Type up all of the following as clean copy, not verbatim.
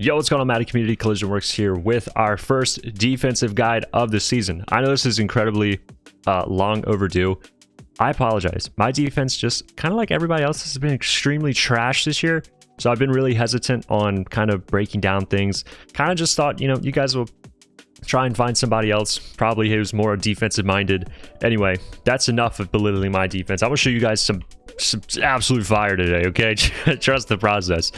Yo, what's going on, Madden Community? Collision Works here with our first defensive guide of the season. I know this is incredibly long overdue. I apologize. My defense, just kind of like everybody else, has been extremely trash this year. So I've been really hesitant on kind of breaking down things. Kind of just thought, you guys will try and find somebody else, probably who's more defensive minded. Anyway, that's enough of belittling my defense. I'm gonna show you guys some absolute fire today, okay? Trust the process.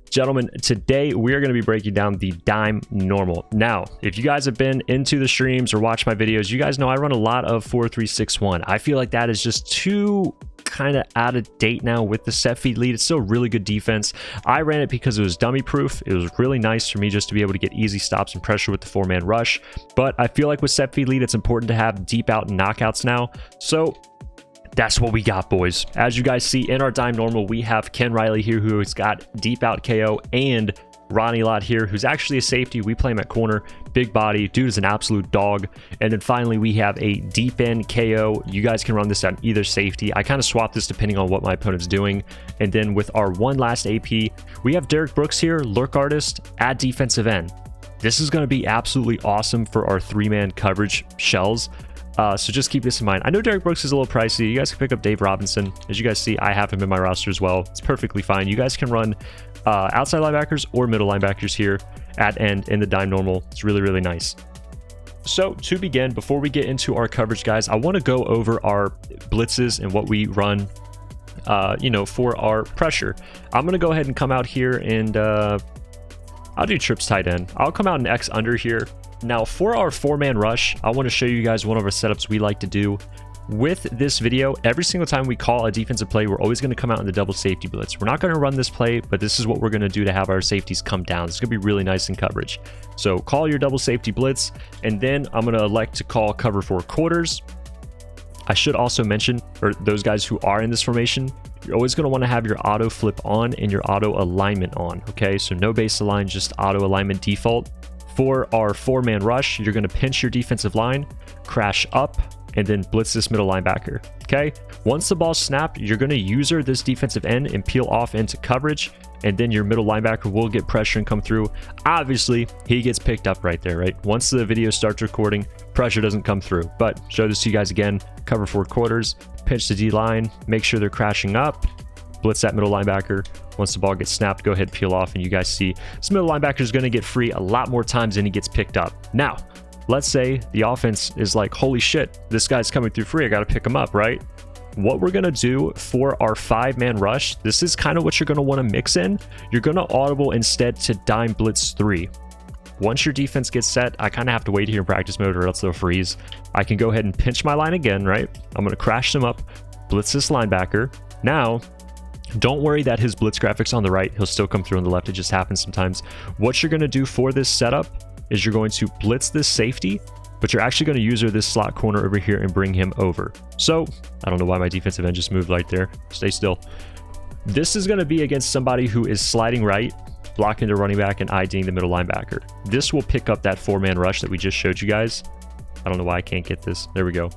Gentlemen, today we are going to be breaking down the dime normal. Now, if you guys have been into the streams or watched my videos, you guys know I run a lot of 4-3-6-1. I feel like that is just too kind of out of date now with the set feed lead. It's still really good defense. I ran it because it was dummy proof. It was really nice for me just to be able to get easy stops and pressure with the 4-man rush. But I feel like with set feed lead, it's important to have deep out and knockouts now. So that's what we got, boys. As you guys see in our dime normal, we have Ken Riley here, who has got deep out KO, and Ronnie Lott here, who's actually a safety. We play him at corner, big body. Dude is an absolute dog. And then finally, we have a deep end KO. You guys can run this at either safety. I kind of swap this depending on what my opponent's doing. And then with our one last AP, we have Derek Brooks here, lurk artist at defensive end. This is going to be absolutely awesome for our 3-man coverage shells. So just keep this in mind. I know Derek Brooks is a little pricey. You guys can pick up Dave Robinson. As you guys see, I have him in my roster as well. It's perfectly fine. You guys can run outside linebackers or middle linebackers here at end in the dime normal. It's really, really nice. So to begin, before we get into our coverage, guys, I want to go over our blitzes and what we run, for our pressure. I'm going to go ahead and come out here and I'll do trips tight end. I'll come out and X under here. Now, for our 4-man rush, I want to show you guys one of our setups we like to do. With this video, every single time we call a defensive play, we're always going to come out in the double safety blitz. We're not going to run this play, but this is what we're going to do to have our safeties come down. It's going to be really nice in coverage. So call your double safety blitz, and then I'm going to elect to call cover 4 quarters. I should also mention, for those guys who are in this formation, you're always going to want to have your auto flip on and your auto alignment on, okay? So no base align, just auto alignment default. For our 4-man rush, you're going to pinch your defensive line, crash up, and then blitz this middle linebacker, okay? Once the ball's snapped, you're going to user this defensive end and peel off into coverage, and then your middle linebacker will get pressure and come through. Obviously, he gets picked up right there, right? Once the video starts recording, pressure doesn't come through. But show this to you guys again, cover 4 quarters, pinch the D-line, make sure they're crashing up, blitz that middle linebacker. Once the ball gets snapped, go ahead and peel off, and you guys see this middle linebacker is going to get free a lot more times than he gets picked up. Now, let's say the offense is like, holy shit, this guy's coming through free. I got to pick him up, right? What we're going to do for our 5-man rush, this is kind of what you're going to want to mix in. You're going to audible instead to dime blitz 3. Once your defense gets set, I kind of have to wait here in practice mode or else they'll freeze. I can go ahead and pinch my line again, right? I'm going to crash them up, blitz this linebacker. Now, don't worry that his blitz graphics on the right, he'll still come through on the left. It just happens sometimes. What you're going to do for this setup is you're going to blitz this safety, but you're actually going to user this slot corner over here and bring him over. So I don't know why my defensive end just moved right there. Stay still. This is going to be against somebody who is sliding right, blocking the running back and IDing the middle linebacker. This will pick up that 4-man rush that we just showed you guys. I don't know why I can't get this. There we go.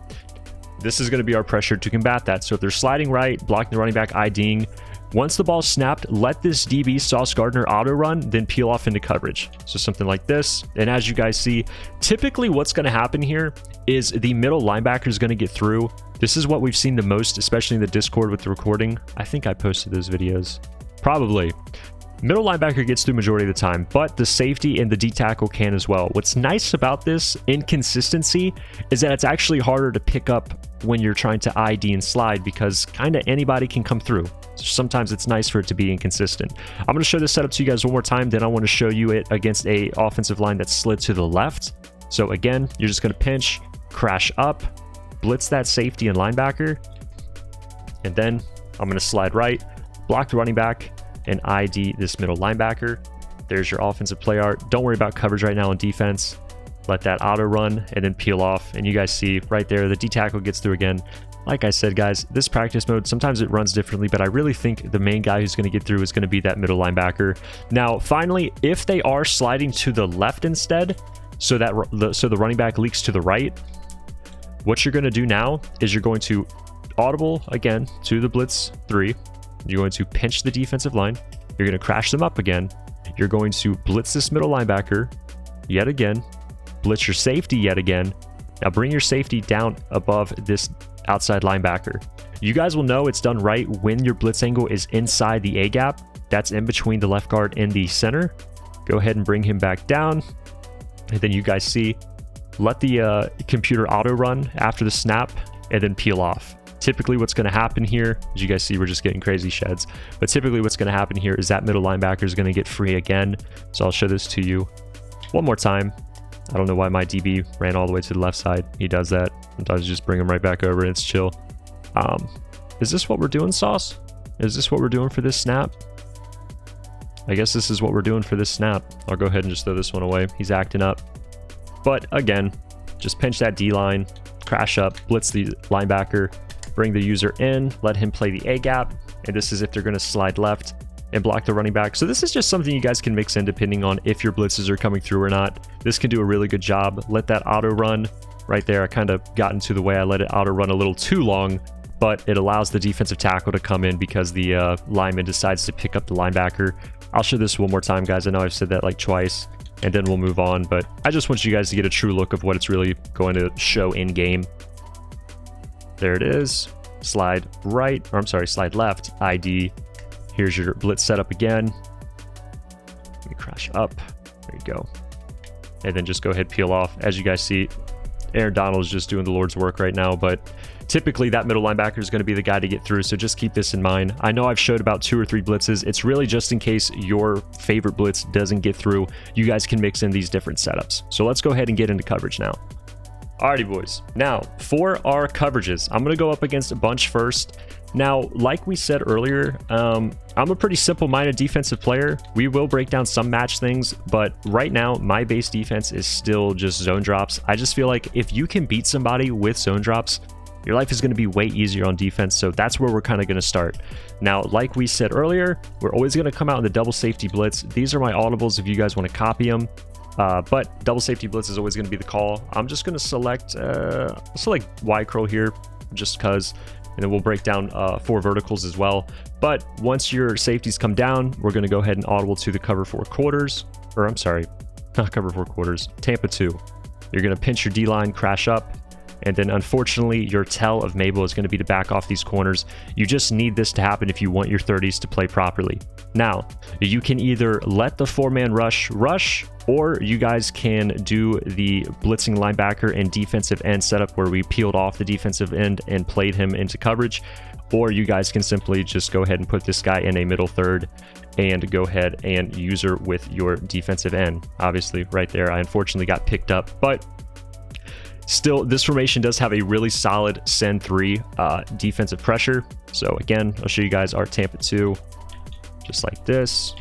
This is going to be our pressure to combat that. So if they're sliding right, blocking the running back, IDing, once the ball's snapped, let this DB Sauce Gardner auto run, then peel off into coverage. So something like this. And as you guys see, typically what's going to happen here is the middle linebacker is going to get through. This is what we've seen the most, especially in the Discord with the recording. I think I posted those videos. Probably. Middle linebacker gets through majority of the time, but the safety and the D tackle can as well. What's nice about this inconsistency is that it's actually harder to pick up when you're trying to ID and slide because kind of anybody can come through. So sometimes it's nice for it to be inconsistent. I'm going to show this setup to you guys one more time. Then I want to show you it against a offensive line that's slid to the left. So again, you're just going to pinch, crash up, blitz that safety and linebacker. And then I'm going to slide right, block the running back, and ID this middle linebacker. There's your offensive play art. Don't worry about coverage right now on defense. Let that auto run and then peel off. And you guys see right there, the D tackle gets through again. Like I said, guys, this practice mode, sometimes it runs differently, but I really think the main guy who's going to get through is going to be that middle linebacker. Now, finally, if they are sliding to the left instead, so the running back leaks to the right, what you're going to do now is you're going to audible again to the blitz 3. You're going to pinch the defensive line. You're going to crash them up again. you're going to blitz this middle linebacker yet again, blitz your safety yet again. Now bring your safety down above this outside linebacker. You guys will know it's done right when your blitz angle is inside the A gap. That's in between the left guard and the center. Go ahead and bring him back down. And then you guys see, let the computer auto run after the snap and then peel off. Typically what's going to happen here, as you guys see, we're just getting crazy sheds. But typically what's going to happen here is that middle linebacker is going to get free again. So I'll show this to you one more time. I don't know why my DB ran all the way to the left side. He does that. Sometimes just bring him right back over and it's chill. Is this what we're doing, Sauce? Is this what we're doing for this snap? I guess this is what we're doing for this snap. I'll go ahead and just throw this one away. He's acting up. But again, just pinch that D-line, crash up, blitz the linebacker, bring the user in, let him play the A gap. And this is if they're going to slide left and block the running back. So this is just something you guys can mix in depending on if your blitzes are coming through or not. This can do a really good job. Let that auto run right there. I kind of got into the way. I let it auto run a little too long, but it allows the defensive tackle to come in because the lineman decides to pick up the linebacker. I'll show this one more time, guys. I know I've said that like twice, and then we'll move on, but I just want you guys to get a true look of what it's really going to show in game. There it is. Slide right, or I'm sorry, slide left, ID. Here's your blitz setup again. Let me crash up. There you go. And then just go ahead, peel off. As you guys see, Aaron Donald is just doing the Lord's work right now, but typically that middle linebacker is going to be the guy to get through, so just keep this in mind. I know I've showed about 2 or 3 blitzes. It's really just in case your favorite blitz doesn't get through. You guys can mix in these different setups. So let's go ahead and get into coverage now. Alrighty, boys. Now, for our coverages, I'm going to go up against a bunch first. Now, like we said earlier, I'm a pretty simple-minded defensive player. We will break down some match things, but right now, my base defense is still just zone drops. I just feel like if you can beat somebody with zone drops, your life is going to be way easier on defense, so that's where we're kind of going to start. Now, like we said earlier, we're always going to come out in the double safety blitz. These are my audibles if you guys want to copy them. But double safety blitz is always going to be the call. I'm just going to select Y curl here just because, and then we'll break down 4 verticals as well. But once your safeties come down, we're going to go ahead and audible to the cover 4 quarters, or I'm sorry, not cover 4 quarters, Tampa 2. You're going to pinch your D-line, crash up, and then unfortunately your tell of Mabel is going to be to back off these corners. You just need this to happen if you want your 30s to play properly. Now, you can either let the 4-man rush, or you guys can do the blitzing linebacker and defensive end setup where we peeled off the defensive end and played him into coverage, or you guys can simply just go ahead and put this guy in a middle third and go ahead and user with your defensive end. Obviously, right there, I unfortunately got picked up, but still, this formation does have a really solid send 3 defensive pressure. So again, I'll show you guys our Tampa 2, just like this.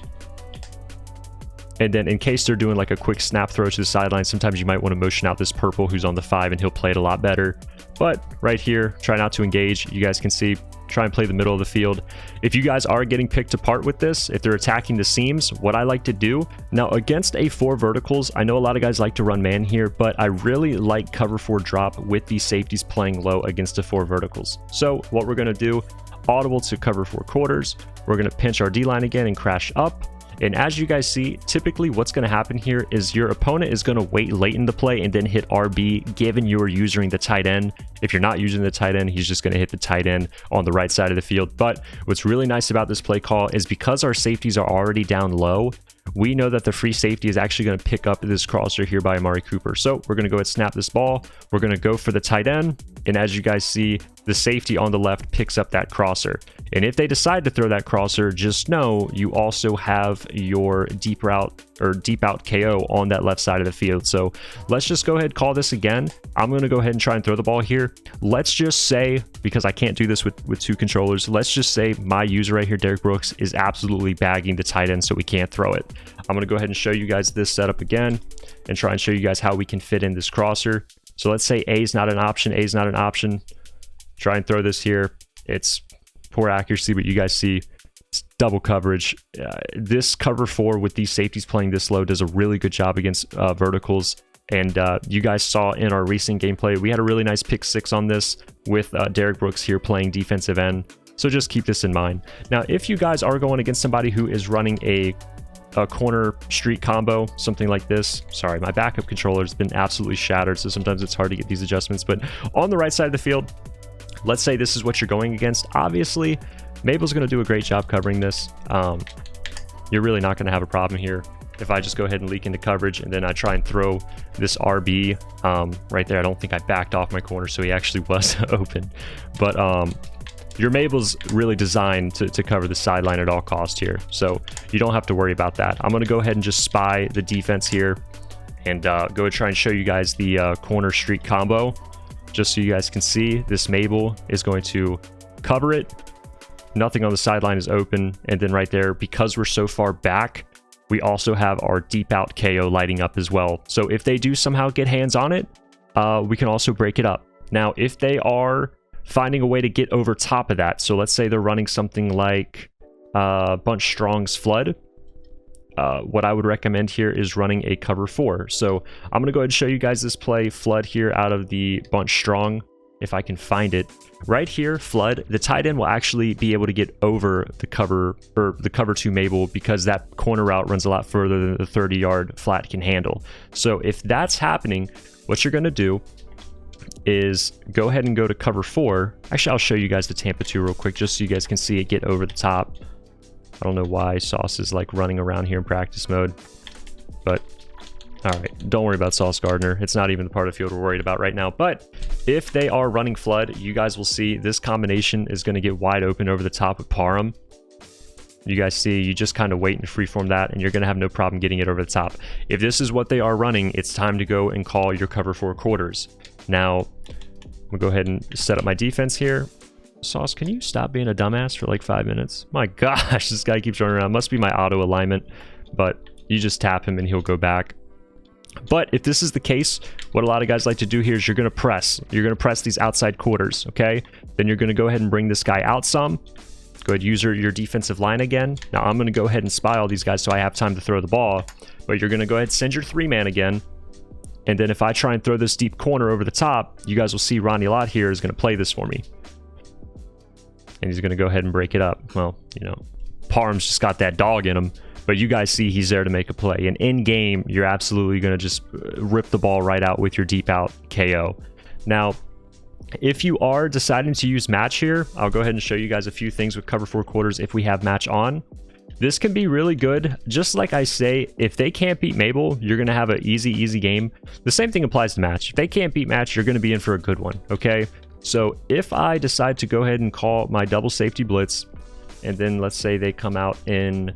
And then in case they're doing like a quick snap throw to the sideline, sometimes you might want to motion out this purple who's on the 5 and he'll play it a lot better. But right here, try not to engage. You guys can see, try and play the middle of the field. If you guys are getting picked apart with this, if they're attacking the seams, what I like to do, now against a 4 verticals, I know a lot of guys like to run man here, but I really like cover 4 drop with these safeties playing low against the 4 verticals. So what we're going to do, audible to cover 4 quarters, we're going to pinch our D-line again and crash up. And as you guys see, typically what's going to happen here is your opponent is going to wait late in the play and then hit RB, given you are using the tight end. If you're not using the tight end, he's just going to hit the tight end on the right side of the field. But what's really nice about this play call is because our safeties are already down low, we know that the free safety is actually going to pick up this crosser here by Amari Cooper. So we're going to go ahead and snap this ball. We're going to go for the tight end. And as you guys see, the safety on the left picks up that crosser. And if they decide to throw that crosser, just know you also have your deep route or deep out KO on that left side of the field. So let's just go ahead and call this again. I'm going to go ahead and try and throw the ball here. Let's just say, because I can't do this with 2 controllers, let's just say my user right here, Derek Brooks, is absolutely bagging the tight end, so we can't throw it. I'm going to go ahead and show you guys this setup again and try and show you guys how we can fit in this crosser. So let's say A is not an option. A is not an option. Try and throw this here. It's poor accuracy, but you guys see it's double coverage. This cover 4 with these safeties playing this low does a really good job against verticals. And you guys saw in our recent gameplay, we had a really nice pick 6 on this with Derek Brooks here playing defensive end. So just keep this in mind. Now, if you guys are going against somebody who is running a a corner streak combo, something like this. Sorry, my backup controller has been absolutely shattered, so sometimes it's hard to get these adjustments. But on the right side of the field, let's say this is what you're going against. Obviously, Mabel's going to do a great job covering this. You're really not going to have a problem here. If I just go ahead and leak into coverage and then I try and throw this RB right there, I don't think I backed off my corner, so he actually was open. But your Mabel's really designed to cover the sideline at all costs here, so you don't have to worry about that. I'm going to go ahead and just spy the defense here and go and try and show you guys the corner streak combo, just so you guys can see. This Mabel is going to cover it. Nothing on the sideline is open, and then right there, because we're so far back, we also have our deep out KO lighting up as well. So if they do somehow get hands on it, we can also break it up. Now, if they are finding a way to get over top of that, so let's say they're running something like Bunch Strong's Flood, what I would recommend here is running a cover 4. So I'm going to go ahead and show you guys this play, Flood here out of the Bunch Strong, if I can find it. Right here, Flood, the tight end will actually be able to get over the cover, or the cover 2 Mabel, because that corner route runs a lot further than the 30-yard flat can handle. So if that's happening, what you're going to do is go ahead and go to cover 4. Actually, I'll show you guys the Tampa 2 real quick, just so you guys can see it get over the top. I don't know why Sauce is like running around here in practice mode, but all right, don't worry about Sauce Gardner. It's not even the part of the field we're worried about right now. But if they are running Flood, you guys will see this combination is going to get wide open over the top of Parham. You guys see, you just kind of wait and freeform that, and you're going to have no problem getting it over the top. If this is what they are running, it's time to go and call your cover 4 quarters. Now, I'm going to go ahead and set up my defense here. Sauce, can you stop being a dumbass for like 5 minutes? My gosh, this guy keeps running around. Must be my auto alignment, but you just tap him and he'll go back. But if this is the case, what a lot of guys like to do here is you're going to press. You're going to press these outside quarters, okay? Then you're going to go ahead and bring this guy out some. Go ahead, use your defensive line again. Now I'm going to go ahead and spy all these guys so I have time to throw the ball. But you're going to go ahead and send your 3-man again. And then if I try and throw this deep corner over the top, you guys will see Ronnie Lott here is going to play this for me. And he's going to go ahead and break it up. Well, you know, Parham's just got that dog in him. But you guys see he's there to make a play. And in game, you're absolutely going to just rip the ball right out with your deep out KO. Now, if you are deciding to use match here, I'll go ahead and show you guys a few things with cover 4 quarters if we have match on. This can be really good. Just like I say, if they can't beat Mabel, you're going to have an easy game. The same thing applies to match. If they can't beat match, you're going to be in for a good one, okay? So if I decide to go ahead and call my double safety blitz, and then let's say they come out in...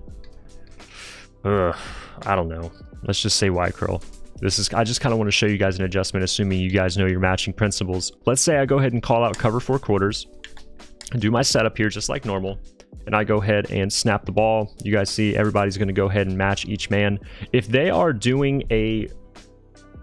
I don't know. Let's just say Y curl. I just kind of want to show you guys an adjustment, assuming you guys know your matching principles. Let's say I go ahead and call out cover 4 quarters and do my setup here just like normal. And I go ahead and snap the ball. You guys see everybody's going to go ahead and match each man. If they are doing a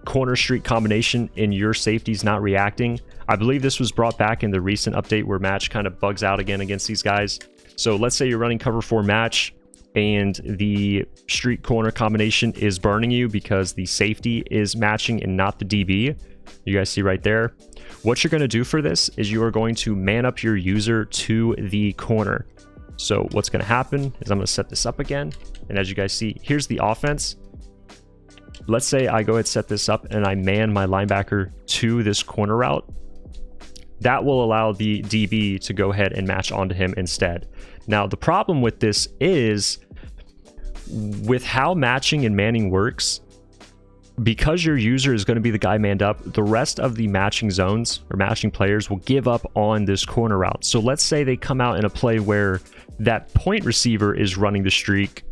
corner streak combination and your safety's not reacting, I believe this was brought back in the recent update where match kind of bugs out again against these guys. So let's say you're running cover 4 match and the streak corner combination is burning you because the safety is matching and not the DB. You guys see right there. What you're going to do for this is you are going to man up your user to the corner. So what's going to happen is I'm going to set this up again. And as you guys see, here's the offense. Let's say I go ahead and set this up and I man my linebacker to this corner route. That will allow the DB to go ahead and match onto him instead. Now, the problem with this is with how matching and manning works, because your user is going to be the guy manned up, the rest of the matching zones or matching players will give up on this corner route. So let's say they come out in a play where that point receiver is running the streak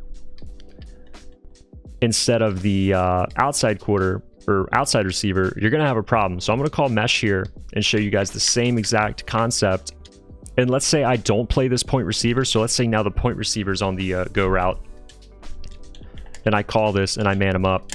instead of the outside quarter or outside receiver, you're going to have a problem. So I'm going to call mesh here and show you guys the same exact concept. And let's say I don't play this point receiver. So let's say now the point receiver is on the go route. And I call this and I man him up.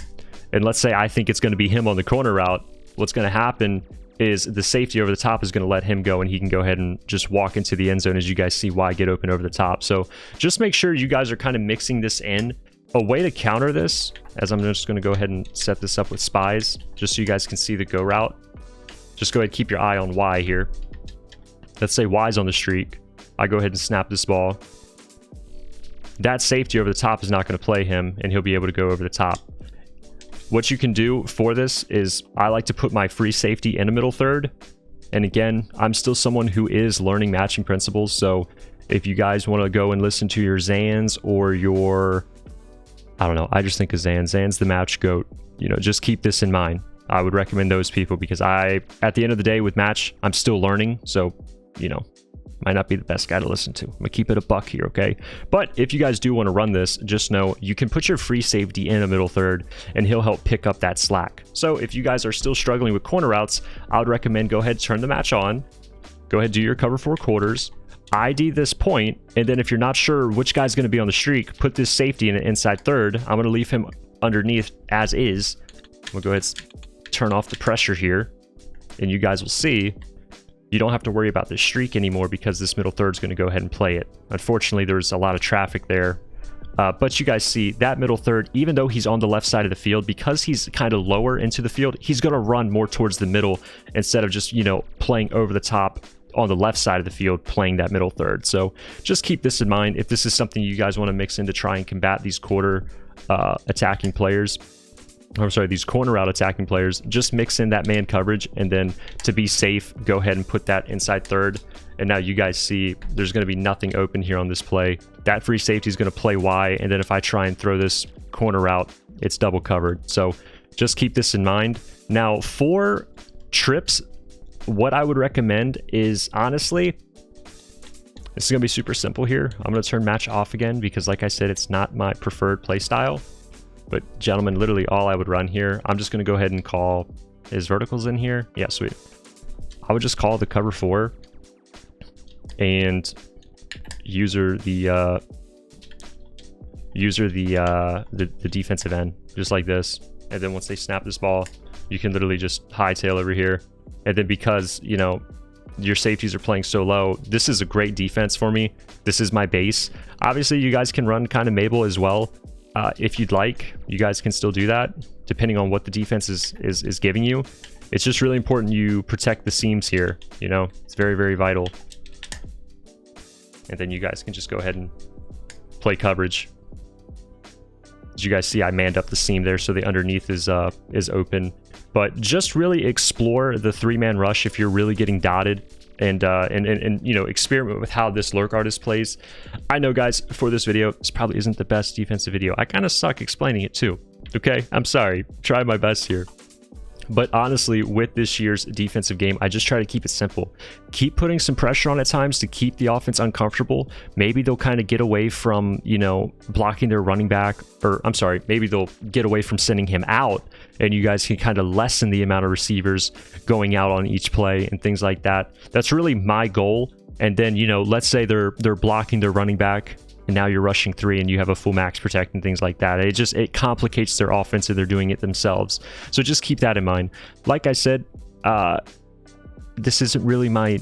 And let's say I think it's going to be him on the corner route. What's going to happen is the safety over the top is going to let him go and he can go ahead and just walk into the end zone, as you guys see Y get open over the top. So just make sure you guys are kind of mixing this in. A way to counter this, as I'm just going to go ahead and set this up with spies, just so you guys can see the go route. Just go ahead and keep your eye on Y here. Let's say Y's on the streak. I go ahead and snap this ball. that safety over the top is not going to play him, and he'll be able to go over the top. What you can do for this is I like to put my free safety in a middle third. And again, I'm still someone who is learning matching principles. So if you guys want to go and listen to your Zans or your, I don't know, I just think of Zan's the match goat, you know, just keep this in mind. I would recommend those people because at the end of the day with match, I'm still learning. So, you know, might not be the best guy to listen to. I'm gonna keep it a buck here, okay? But if you guys do want to run this, just know you can put your free safety in a middle third and he'll help pick up that slack. So if you guys are still struggling with corner routes, I would recommend go ahead, turn the match on, go ahead, do your cover 4 quarters, ID this point, and then if you're not sure which guy's gonna be on the streak, put this safety in an inside third. I'm gonna leave him underneath as is. We'll go ahead and turn off the pressure here, and you guys will see you don't have to worry about this streak anymore because this middle third is going to go ahead and play it. Unfortunately, there's a lot of traffic there. But you guys see that middle third, even though he's on the left side of the field, because he's kind of lower into the field, he's going to run more towards the middle instead of just, you know, playing over the top on the left side of the field, playing that middle third. So just keep this in mind if this is something you guys want to mix in to try and combat these quarter attacking players. I'm sorry, these corner route attacking players, just mix in that man coverage, and then to be safe, go ahead and put that inside third. And now you guys see there's going to be nothing open here on this play. That free safety is going to play Y, and then if I try and throw this corner route, it's double covered. So just keep this in mind. Now for trips, what I would recommend is, honestly, this is going to be super simple here. I'm going to turn match off again because, like I said, it's not my preferred play style. But gentlemen, literally all I would run here, I'm just going to go ahead and call, is verticals in here? Yeah, sweet. I would just call the cover 4 and user the defensive end, just like this. And then once they snap this ball, you can literally just hightail over here. And then because, you know, your safeties are playing so low, this is a great defense for me. This is my base. Obviously, you guys can run kind of Mabel as well. If you'd like, you guys can still do that depending on what the defense is giving you. It's just really important you protect the seams here. You know, it's very, very vital. And then you guys can just go ahead and play coverage. As you guys see, I manned up the seam there, so the underneath is open. But just really explore the 3-man rush if you're really getting dotted. And you know, experiment with how this lurk artist plays. I know, guys, for this video, this probably isn't the best defensive video. I kind of suck explaining it too. Okay, I'm sorry. Try my best here. But honestly, with this year's defensive game, I just try to keep it simple. Keep putting some pressure on at times to keep the offense uncomfortable. Maybe they'll kind of get away from, you know, blocking their running back, or I'm sorry, maybe they'll get away from sending him out, and you guys can kind of lessen the amount of receivers going out on each play and things like that. That's really my goal. And then, you know, let's say they're blocking their running back, and now you're rushing 3 and you have a full max protect and things like that. It complicates their offense if they're doing it themselves. So just keep that in mind. Like I said, this isn't really my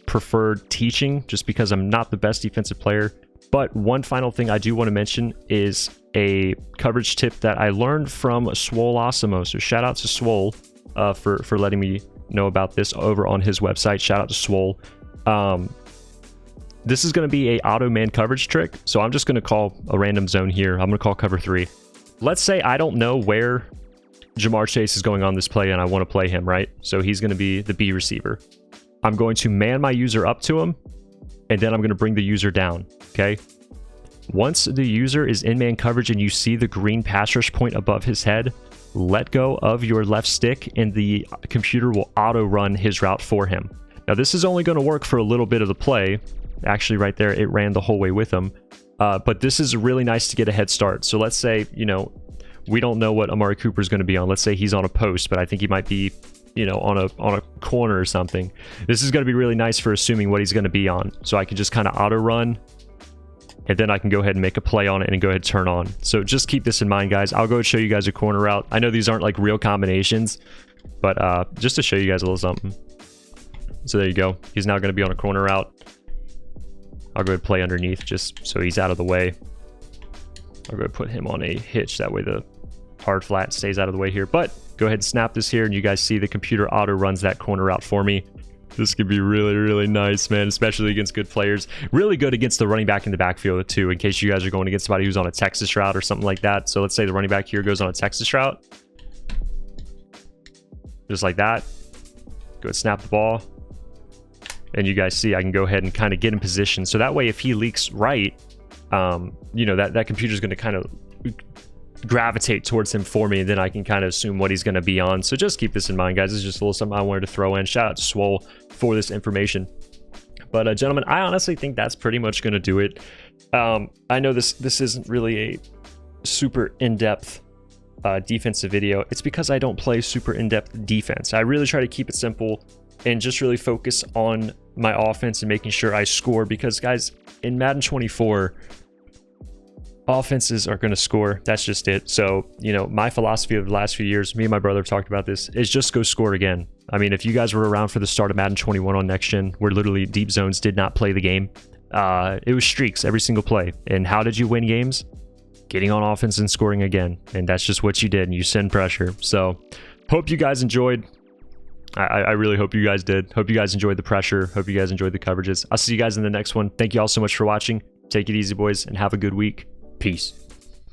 preferred teaching just because I'm not the best defensive player. But one final thing I do want to mention is a coverage tip that I learned from Swole. So shout out to Swole for letting me know about this over on his website. Shout out to Swole. This is going to be a auto man coverage trick. So I'm just going to call a random zone here. I'm going to call cover 3. Let's say I don't know where Jamar Chase is going on this play and I want to play him, right? So he's going to be the B receiver. I'm going to man my user up to him, and then I'm going to bring the user down, okay? Once the user is in man coverage and you see the green pass rush point above his head, let go of your left stick and the computer will auto run his route for him. Now this is only going to work for a little bit of the play. Actually, right there, it ran the whole way with him. But this is really nice to get a head start. So let's say, you know, we don't know what Amari Cooper is going to be on. Let's say he's on a post, but I think he might be, you know, on a corner or something. This is going to be really nice for assuming what he's going to be on. So I can just kind of auto run, and then I can go ahead and make a play on it and go ahead and turn on. So just keep this in mind, guys. I'll go and show you guys a corner route. I know these aren't like real combinations, but just to show you guys a little something. So there you go. He's now going to be on a corner route. I'll go ahead and play underneath just so he's out of the way. I'll go ahead and put him on a hitch. That way the hard flat stays out of the way here. But go ahead and snap this here, and you guys see the computer auto runs that corner route for me. This could be really, really nice, man, especially against good players. Really good against the running back in the backfield, too, in case you guys are going against somebody who's on a Texas route or something like that. So let's say the running back here goes on a Texas route. Just like that. Go ahead, snap the ball. And you guys see I can go ahead and kind of get in position. So that way, if he leaks right, you know, that computer's going to kind of gravitate towards him for me, and then I can kind of assume what he's going to be on. So just keep this in mind, guys. This is just a little something I wanted to throw in. Shout out to Swole for this information. But gentlemen, I honestly think that's pretty much going to do it. I know this isn't really a super in-depth defensive video. It's because I don't play super in-depth defense. I really try to keep it simple and just really focus on my offense and making sure I score, because guys, in Madden 24, offenses are going to score. That's just it. So, you know, my philosophy of the last few years, me and my brother have talked about this, is just go score again. I mean, if you guys were around for the start of Madden 21 on Next Gen, where literally deep zones did not play the game, it was streaks every single play. And how did you win games? Getting on offense and scoring again. And that's just what you did, and you send pressure. So hope you guys enjoyed. I really hope you guys did. Hope you guys enjoyed the pressure. Hope you guys enjoyed the coverages. I'll see you guys in the next one. Thank you all so much for watching. Take it easy, boys, and have a good week. Peace.